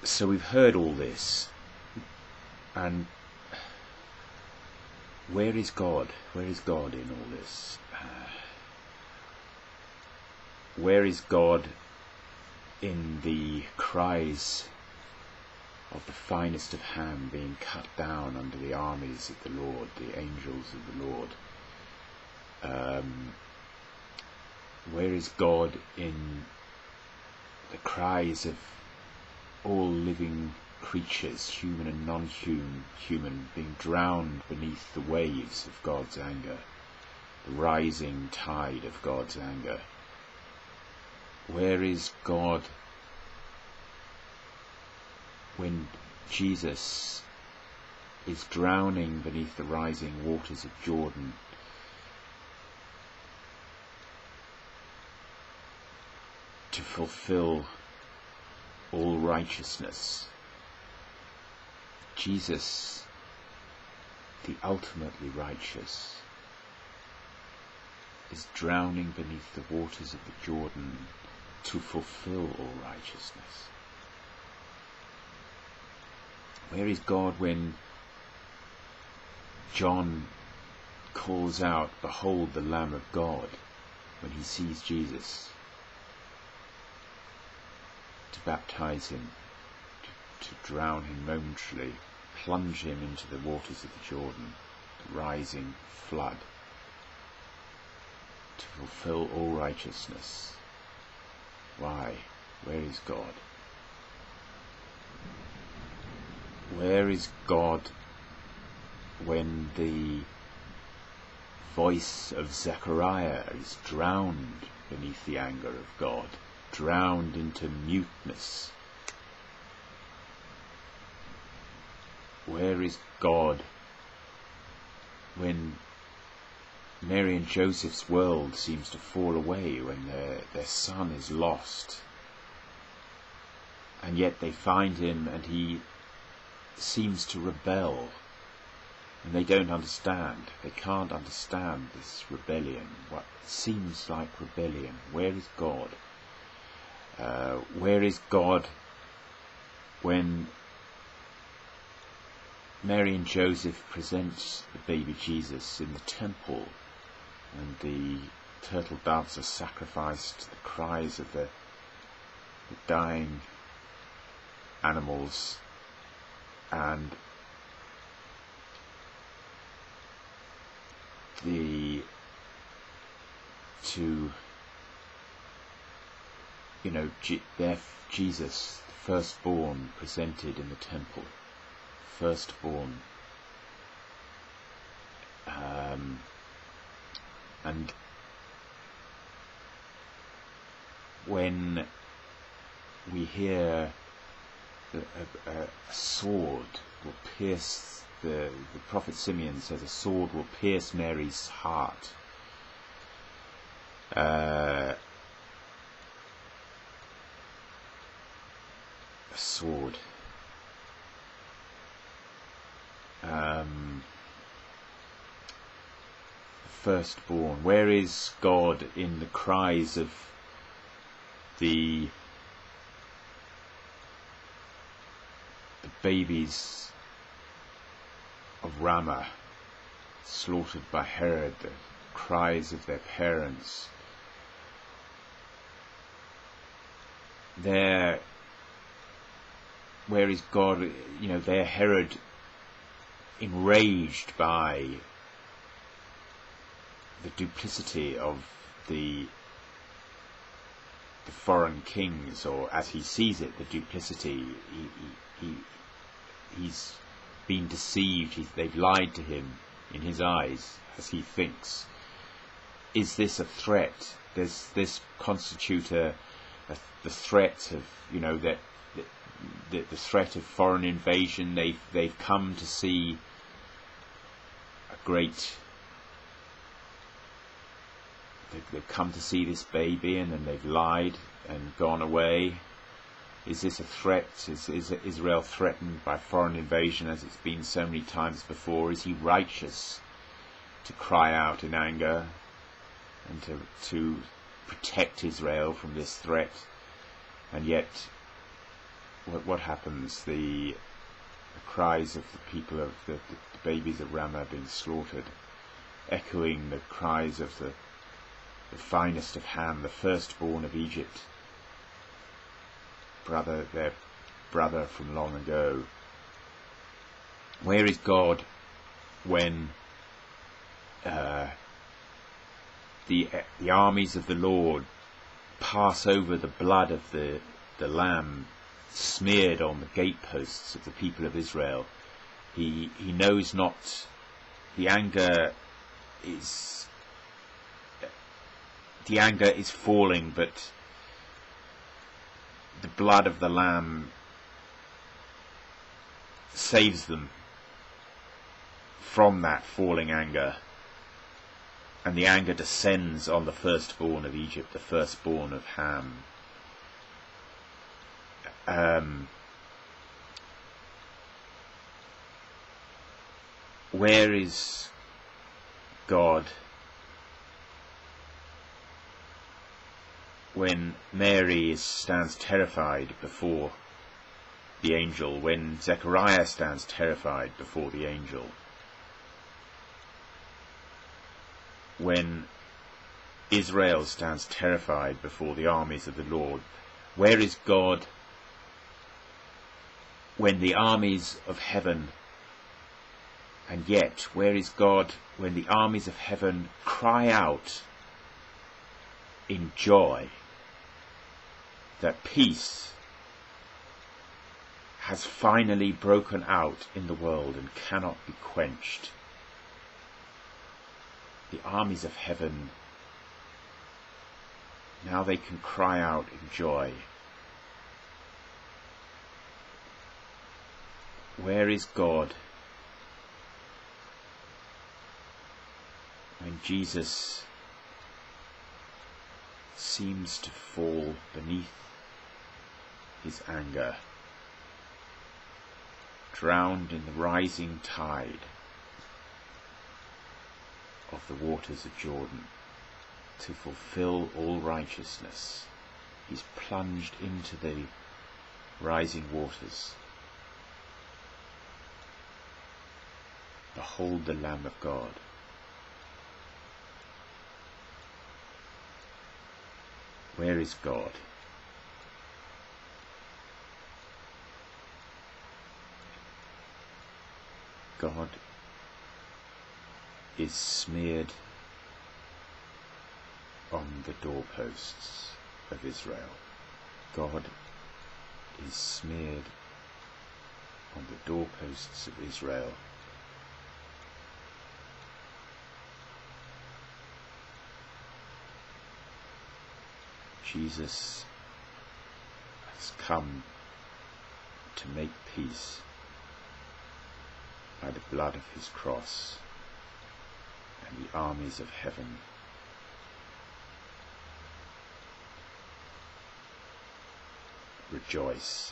So we've heard all this, and where is God? Where is God in all this? Where is God in the cries of the finest of Ham being cut down under the armies of the Lord, the angels of the Lord? Where is God in the cries of all living creatures, human and non-human, being drowned beneath the waves of God's anger, the rising tide of God's anger? Where is God when Jesus is drowning beneath the rising waters of Jordan, to fulfill all righteousness? Jesus, the ultimately righteous, is drowning beneath the waters of the Jordan to fulfill all righteousness. Where is God when John calls out, "Behold the Lamb of God," when he sees Jesus, to baptize him, to drown him momentarily, plunge him into the waters of the Jordan, the rising flood, to fulfill all righteousness? Why? Where is God? Where is God when the voice of Zechariah is drowned beneath the anger of God, drowned into muteness? Where is God when Mary and Joseph's world seems to fall away, when their son is lost, and yet they find him and he seems to rebel, and they don't understand, they can't understand this rebellion, what seems like rebellion? Where is God? Where is God when Mary and Joseph present the baby Jesus in the temple, and the turtle doves are sacrificed to the cries of the dying animals, and Jesus, the firstborn, presented in the temple, firstborn, and when we hear a sword will pierce, the prophet Simeon says a sword will pierce Mary's heart, a sword, firstborn. Where is God in the cries of the babies of Ramah, slaughtered by Herod, the cries of their parents? Where is God, there Herod, enraged by the duplicity of the foreign kings, or as he sees it, the duplicity. He's been deceived. They've lied to him in his eyes, as he thinks. Is this a threat? Does this constitute the threat of the threat of foreign invasion? They've come to see they've come to see this baby, and then they've lied and gone away. Is this a threat? Is Israel threatened by foreign invasion, as it's been so many times before? Is he righteous to cry out in anger and to protect Israel from this threat? And yet, what happens? The cries of the people of the babies of Ramah being slaughtered, echoing the cries of the finest of Ham, the firstborn of Egypt, their brother from long ago. Where is God when the armies of the Lord pass over the blood of the Lamb smeared on the gateposts of the people of Israel? He knows not. The anger is falling, but the blood of the Lamb saves them from that falling anger, and the anger descends on the firstborn of Egypt, the firstborn of Ham. Where is God when Mary stands terrified before the angel, when Zechariah stands terrified before the angel, when Israel stands terrified before the armies of the Lord? Where is God when the armies of heaven, and yet where is God when the armies of heaven cry out in joy that peace has finally broken out in the world and cannot be quenched? The armies of heaven, now they can cry out in joy. Where is God when Jesus seems to fall beneath his anger, drowned in the rising tide of the waters of Jordan, to fulfill all righteousness? He's plunged into the rising waters. Behold the Lamb of God. Where is God? God is smeared on the doorposts of Israel. God is smeared on the doorposts of Israel. Jesus has come to make peace by the blood of his cross, and the armies of heaven rejoice.